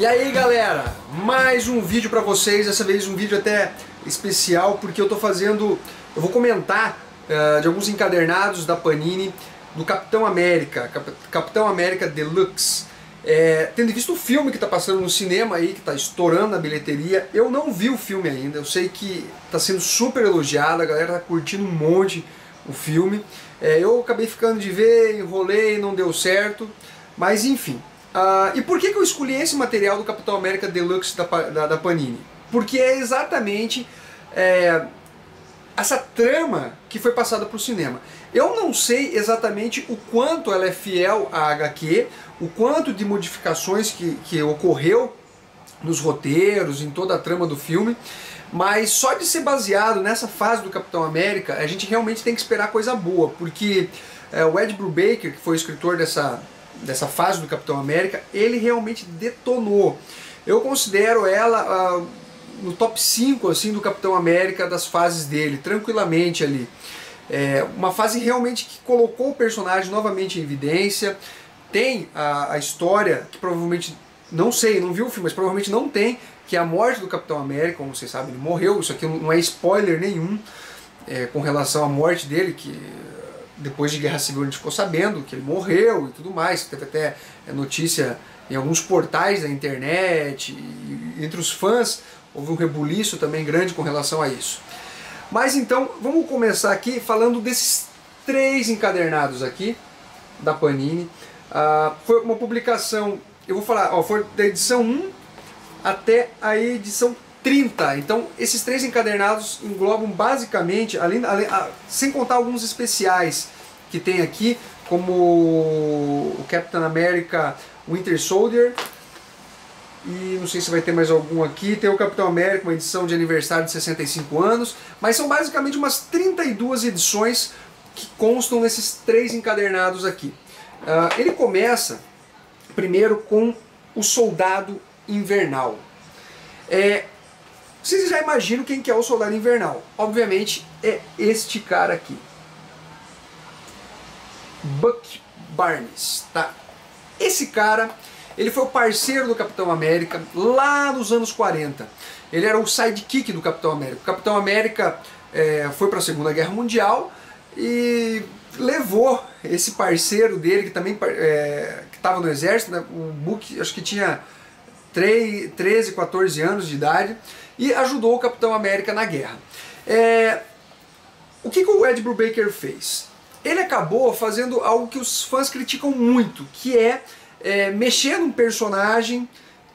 E aí galera, mais um vídeo pra vocês, dessa vez um vídeo até especial porque eu vou comentar de alguns encadernados da Panini do Capitão América, Capitão América Deluxe. Tendo visto o filme que está passando no cinema aí, que está estourando na bilheteria, eu não vi o filme ainda, eu sei que está sendo super elogiado, a galera está curtindo um monte o filme. Eu acabei ficando de ver, enrolei, não deu certo, mas enfim. E por que eu escolhi esse material do Capitão América Deluxe da Panini? Porque é exatamente essa trama que foi passada para o cinema. Eu não sei exatamente o quanto ela é fiel à HQ, o quanto de modificações que ocorreu nos roteiros, em toda a trama do filme, mas só de ser baseado nessa fase do Capitão América, a gente realmente tem que esperar coisa boa, porque o Ed Brubaker, que foi o escritor dessa fase do Capitão América, ele realmente detonou. Eu considero ela no top 5 assim, do Capitão América, das fases dele, tranquilamente ali. Uma fase realmente que colocou o personagem novamente em evidência. Tem a história que provavelmente, não sei, não vi o filme, mas provavelmente não tem, que é a morte do Capitão América. Como vocês sabem, ele morreu. Isso aqui não é spoiler nenhum com relação à morte dele, que depois de Guerra Civil a gente ficou sabendo que ele morreu e tudo mais. Teve até notícia em alguns portais da internet, e entre os fãs houve um rebuliço também grande com relação a isso. Mas então, vamos começar aqui falando desses 3 encadernados aqui da Panini. Foi uma publicação, eu vou falar, foi da edição 1 até a edição 30. Então, esses 3 encadernados englobam basicamente, sem contar alguns especiais que tem aqui, como o Captain America Winter Soldier. E não sei se vai ter mais algum aqui. Tem o Capitão América, uma edição de aniversário de 65 anos. Mas são basicamente umas 32 edições que constam nesses 3 encadernados aqui. Ele começa primeiro com o Soldado Invernal. Vocês já imaginam quem que é o Soldado Invernal. Obviamente é este cara aqui. Bucky Barnes, tá? Esse cara, ele foi o parceiro do Capitão América lá nos anos 40. Ele era o sidekick do Capitão América. O Capitão América foi para a Segunda Guerra Mundial e levou esse parceiro dele, que também que estava no exército, né? O Bucky, acho que tinha 13, 14 anos de idade, e ajudou o Capitão América na guerra. O que o Ed Brubaker fez? Ele acabou fazendo algo que os fãs criticam muito, que mexer num personagem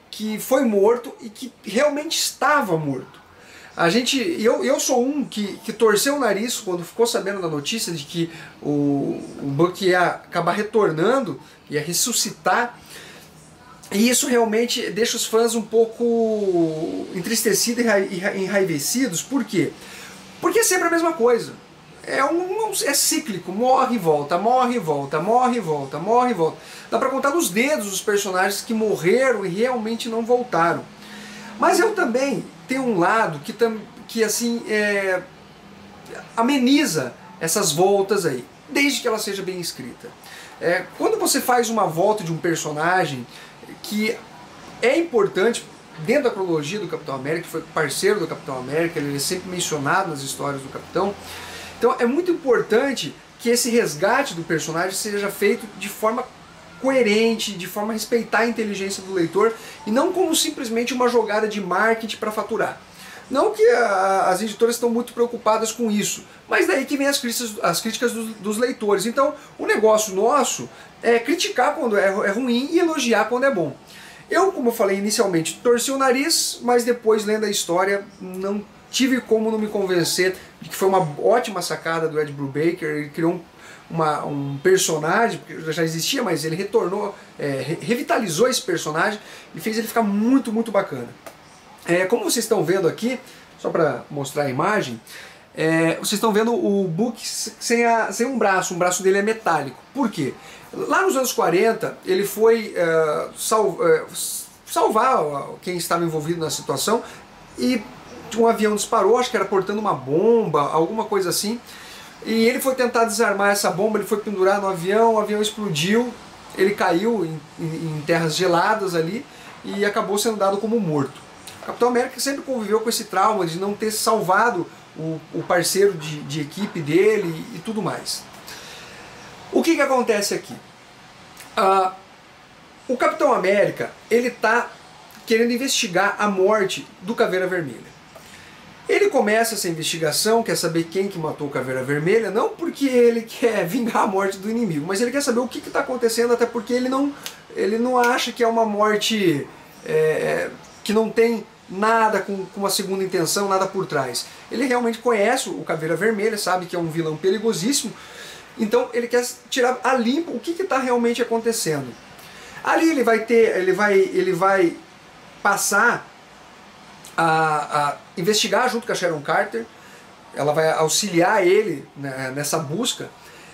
que foi morto e que realmente estava morto. Eu sou um que torceu o nariz quando ficou sabendo da notícia de que o Bucky ia acabar retornando, ia ressuscitar. E isso realmente deixa os fãs um pouco entristecidos e enraivecidos. Por quê? Porque é sempre a mesma coisa. É cíclico, morre e volta, morre e volta, morre e volta, morre e volta. Dá pra contar nos dedos os personagens que morreram e realmente não voltaram. Mas eu também tenho um lado que assim, ameniza essas voltas aí, desde que ela seja bem escrita. Quando você faz uma volta de um personagem que é importante dentro da cronologia do Capitão América, que foi parceiro do Capitão América, ele é sempre mencionado nas histórias do Capitão. Então é muito importante que esse resgate do personagem seja feito de forma coerente, de forma a respeitar a inteligência do leitor, e não como simplesmente uma jogada de marketing para faturar. Não que as editoras estão muito preocupadas com isso, mas daí que vem as críticas dos leitores. Então o negócio nosso é criticar quando é ruim e elogiar quando é bom. Eu, como eu falei inicialmente, torci o nariz, mas depois, lendo a história, não tive como não me convencer de que foi uma ótima sacada do Ed Brubaker. Ele criou um personagem, porque já existia, mas ele retornou, revitalizou esse personagem e fez ele ficar muito, muito bacana. Como vocês estão vendo aqui, só para mostrar a imagem, vocês estão vendo o Bucky sem um braço dele é metálico. Por quê? Lá nos anos 40, ele foi salvar quem estava envolvido na situação, e um avião disparou, acho que era portando uma bomba, alguma coisa assim, e ele foi tentar desarmar essa bomba, ele foi pendurar no avião, o avião explodiu, ele caiu em terras geladas ali, e acabou sendo dado como morto. O Capitão América sempre conviveu com esse trauma de não ter salvado o parceiro de equipe dele e tudo mais. O que acontece aqui? O Capitão América, ele está querendo investigar a morte do Caveira Vermelha. Ele começa essa investigação, quer saber quem que matou o Caveira Vermelha, não porque ele quer vingar a morte do inimigo, mas ele quer saber o que está acontecendo, até porque ele não acha que é uma morte que não tem nada com uma segunda intenção, nada por trás. Ele realmente conhece o Caveira Vermelha, sabe que é um vilão perigosíssimo, então ele quer tirar a limpo o que está realmente acontecendo. Ali ele vai passar a investigar junto com a Sharon Carter, ela vai auxiliar ele, né, nessa busca.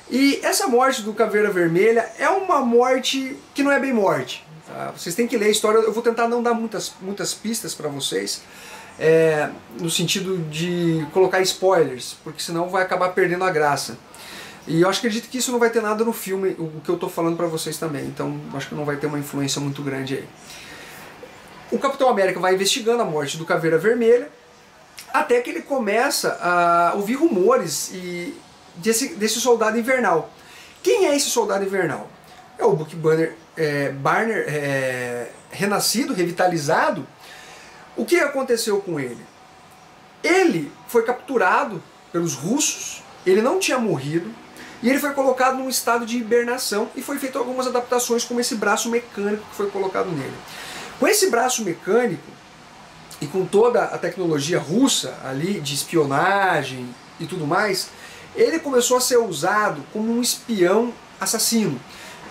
E essa morte do Caveira Vermelha é uma morte que não é bem morte. Tá? Vocês têm que ler a história, eu vou tentar não dar muitas pistas para vocês, no sentido de colocar spoilers, porque senão vai acabar perdendo a graça. E eu acredito que isso não vai ter nada no filme, o que eu estou falando para vocês também, então acho que não vai ter uma influência muito grande aí. O Capitão América vai investigando a morte do Caveira Vermelha, até que ele começa a ouvir rumores desse soldado invernal. Quem é esse soldado invernal? É o Bucky Barner renascido, revitalizado. O que aconteceu com ele? Ele foi capturado pelos russos, ele não tinha morrido, e ele foi colocado num estado de hibernação e foi feito algumas adaptações, como esse braço mecânico que foi colocado nele. Com esse braço mecânico e com toda a tecnologia russa ali de espionagem e tudo mais, ele começou a ser usado como um espião assassino.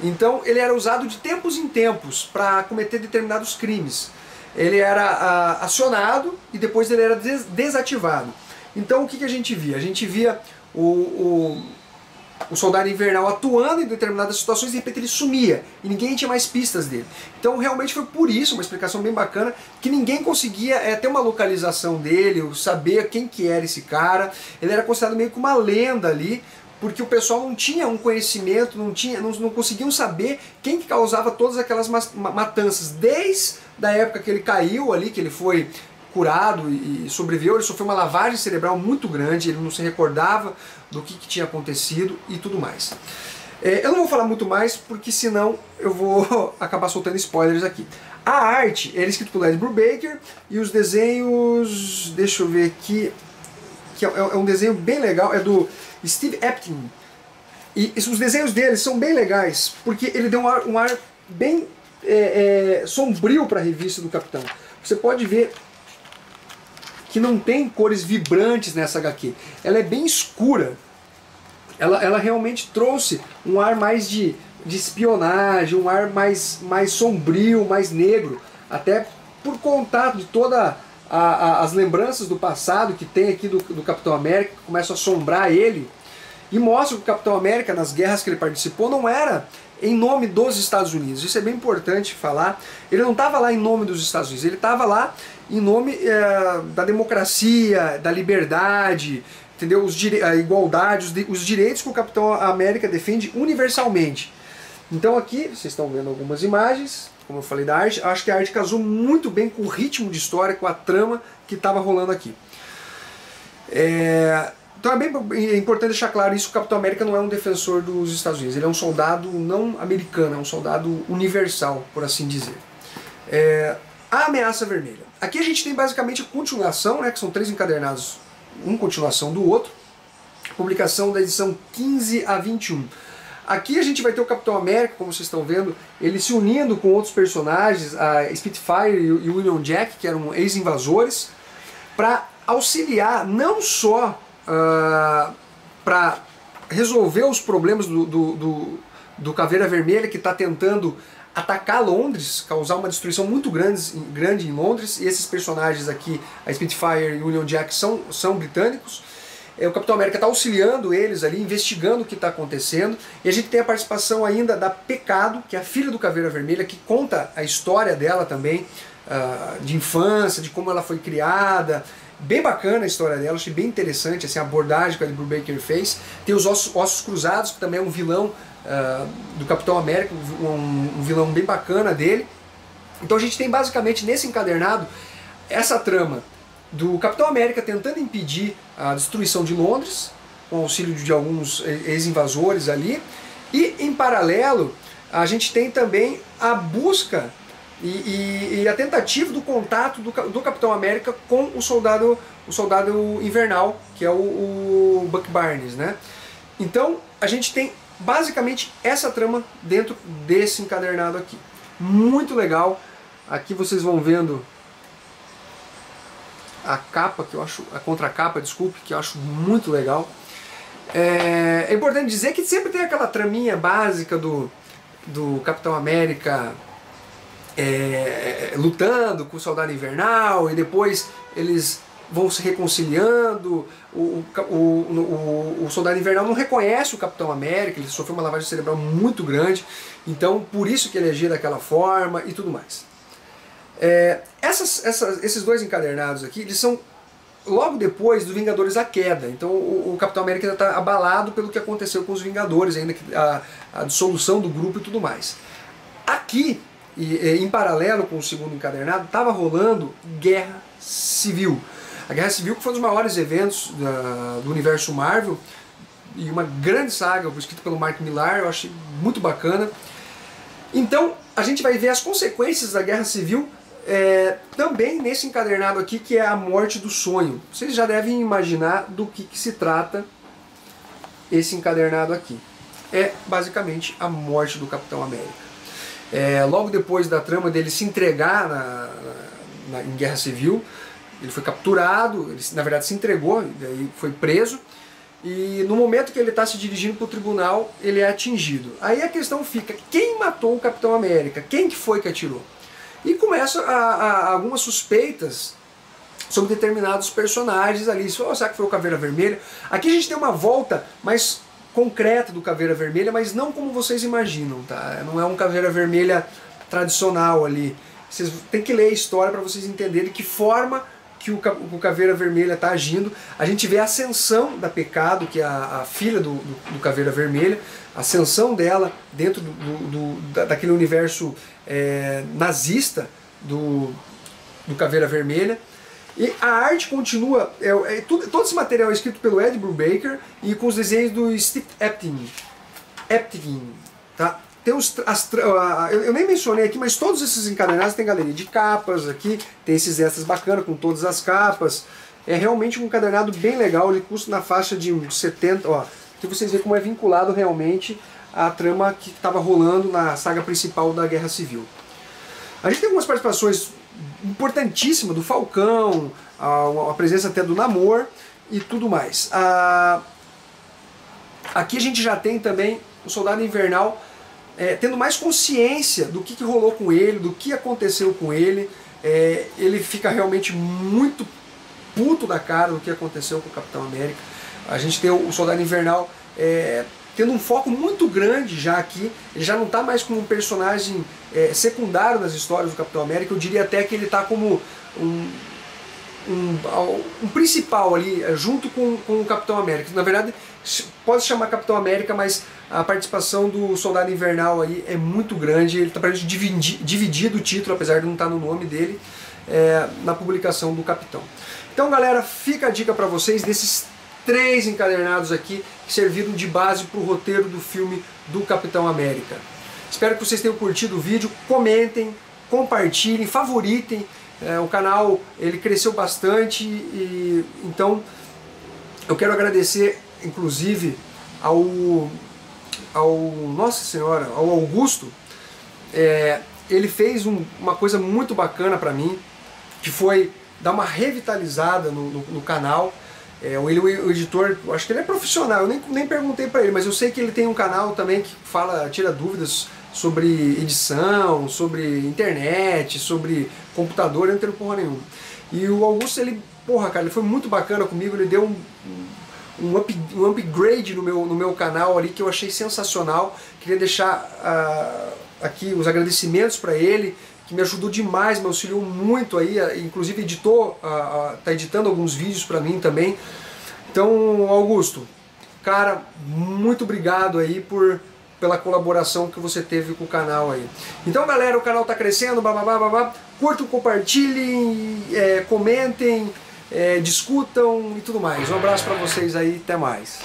Então ele era usado de tempos em tempos para cometer determinados crimes. Ele era acionado e depois ele era desativado. Então o que a gente via? A gente via o soldado invernal atuando em determinadas situações e de repente ele sumia e ninguém tinha mais pistas dele. Então realmente foi por isso, uma explicação bem bacana, que ninguém conseguia ter uma localização dele, saber quem que era esse cara. Ele era considerado meio que uma lenda ali, porque o pessoal não tinha um conhecimento, não conseguiam saber quem que causava todas aquelas matanças, desde a época que ele caiu ali, que ele foi curado e sobreviveu. Ele sofreu uma lavagem cerebral muito grande, ele não se recordava do que tinha acontecido e tudo mais. Eu não vou falar muito mais, porque senão eu vou acabar soltando spoilers aqui. A arte é escrita por Ed Brubaker e os desenhos, deixa eu ver aqui, que é um desenho bem legal, é do Steve Epting. E os desenhos dele são bem legais, porque ele deu um ar bem sombrio para a revista do Capitão. Você pode ver que não tem cores vibrantes nessa HQ. Ela é bem escura. Ela realmente trouxe um ar mais de espionagem, um ar mais sombrio, mais negro, até por contato de todas as lembranças do passado que tem aqui do Capitão América, que começam a assombrar ele, e mostra que o Capitão América, nas guerras que ele participou, não era em nome dos Estados Unidos. Isso é bem importante falar. Ele não estava lá em nome dos Estados Unidos, ele estava lá em nome da democracia, da liberdade, entendeu? A igualdade, os direitos que o Capitão América defende universalmente. Então aqui, vocês estão vendo algumas imagens, como eu falei da arte, acho que a arte casou muito bem com o ritmo de história, com a trama que estava rolando aqui. Então é bem importante deixar claro isso, que o Capitão América não é um defensor dos Estados Unidos, ele é um soldado não americano, é um soldado universal, por assim dizer. A Ameaça Vermelha. Aqui a gente tem basicamente a continuação, né, que são 3 encadernados, uma continuação do outro, publicação da edição 15 a 21. Aqui a gente vai ter o Capitão América, como vocês estão vendo, ele se unindo com outros personagens, a Spitfire e o Union Jack, que eram ex-invasores, para auxiliar não só para resolver os problemas do Caveira Vermelha, que está tentando atacar Londres, causar uma destruição muito grande em Londres, e esses personagens aqui, a Spitfire e o Union Jack, são britânicos. O Capitão América está auxiliando eles ali, investigando o que está acontecendo, e a gente tem a participação ainda da Pecado, que é a filha do Caveira Vermelha, que conta a história dela também, de infância, de como ela foi criada. Bem bacana a história dela, achei bem interessante assim, a abordagem que a Ed Brubaker fez. Tem os Ossos Cruzados, que também é um vilão do Capitão América, um vilão bem bacana dele. Então a gente tem basicamente nesse encadernado essa trama do Capitão América tentando impedir a destruição de Londres, com o auxílio de alguns ex-invasores ali, e em paralelo a gente tem também a busca e a tentativa do contato do Capitão América com o soldado invernal, que é o Buck Barnes, né? Então a gente tem basicamente essa trama dentro desse encadernado aqui. Muito legal. Aqui vocês vão vendo a capa, que eu acho, a contracapa, desculpe, que eu acho muito legal. É importante dizer que sempre tem aquela traminha básica do Capitão América lutando com o Soldado Invernal, e depois eles vão se reconciliando. O Soldado Invernal não reconhece o Capitão América, ele sofreu uma lavagem cerebral muito grande, então por isso que ele agia daquela forma e tudo mais. Esses dois encadernados aqui, eles são logo depois do Vingadores A Queda. Então o Capitão América ainda está abalado pelo que aconteceu com os Vingadores, ainda a dissolução do grupo e tudo mais. Aqui, em paralelo com o segundo encadernado, estava rolando Guerra Civil. A Guerra Civil, que foi um dos maiores eventos do universo Marvel, e uma grande saga escrita pelo Mark Millar, eu achei muito bacana. Então a gente vai ver as consequências da Guerra Civil também nesse encadernado aqui, que é a morte do sonho. Vocês já devem imaginar do que se trata esse encadernado aqui. É basicamente a morte do Capitão América. Logo depois da trama dele se entregar em Guerra Civil, ele foi capturado, ele na verdade se entregou, daí foi preso, e no momento que ele está se dirigindo para o tribunal, ele é atingido. Aí a questão fica, quem matou o Capitão América? Quem que foi que atirou? E começa algumas suspeitas sobre determinados personagens ali. Será que foi o Caveira Vermelha? Aqui a gente tem uma volta mais concreta do Caveira Vermelha, mas não como vocês imaginam, tá? Não é um Caveira Vermelha tradicional ali. Vocês têm que ler a história para vocês entenderem de que forma que o Caveira Vermelha está agindo. A gente vê a ascensão da Pecado, que é a filha do Caveira Vermelha, a ascensão dela dentro daquele universo nazista do Caveira Vermelha. E a arte continua, todo esse material é escrito pelo Ed Brubaker e com os desenhos do Steve Epting, tá? Tem eu nem mencionei aqui, mas todos esses encadernados tem galeria de capas aqui, tem esses extras bacanas com todas as capas. É realmente um encadernado bem legal, ele custa na faixa de uns 70, ó, que vocês veem como é vinculado realmente à trama que estava rolando na saga principal da Guerra Civil. A gente tem algumas participações importantíssimas do Falcão, a presença até do Namor e tudo mais. Aqui a gente já tem também o Soldado Invernal tendo mais consciência do que rolou com ele, do que aconteceu com ele. Ele fica realmente muito puto da cara do que aconteceu com o Capitão América. A gente tem o Soldado Invernal tendo um foco muito grande já aqui. Ele já não está mais como um personagem secundário nas histórias do Capitão América. Eu diria até que ele está como um principal ali, junto com o Capitão América. Na verdade, pode se chamar Capitão América, mas a participação do Soldado Invernal aí é muito grande. Ele está praticamente dividido o título, apesar de não estar no nome dele, na publicação do Capitão. Então, galera, fica a dica para vocês desses 3 encadernados aqui que serviram de base para o roteiro do filme do Capitão América. Espero que vocês tenham curtido o vídeo, comentem, compartilhem, favoritem. O canal ele cresceu bastante, e então eu quero agradecer inclusive ao Nossa Senhora, ao Augusto. Ele fez uma coisa muito bacana para mim, que foi dar uma revitalizada no canal. O editor, eu acho que ele é profissional, eu nem perguntei para ele, mas eu sei que ele tem um canal também que tira dúvidas sobre edição, sobre internet, sobre computador, eu não entendo porra nenhuma. E o Augusto, cara, ele foi muito bacana comigo, ele deu um upgrade no meu canal ali que eu achei sensacional. Queria deixar aqui os agradecimentos para ele, que me ajudou demais, me auxiliou muito aí, inclusive tá editando alguns vídeos para mim também. Então, Augusto, cara, muito obrigado aí por pela colaboração que você teve com o canal aí. Então galera, o canal tá crescendo, babá. Curtam, compartilhem, comentem, discutam e tudo mais. Um abraço para vocês aí, até mais.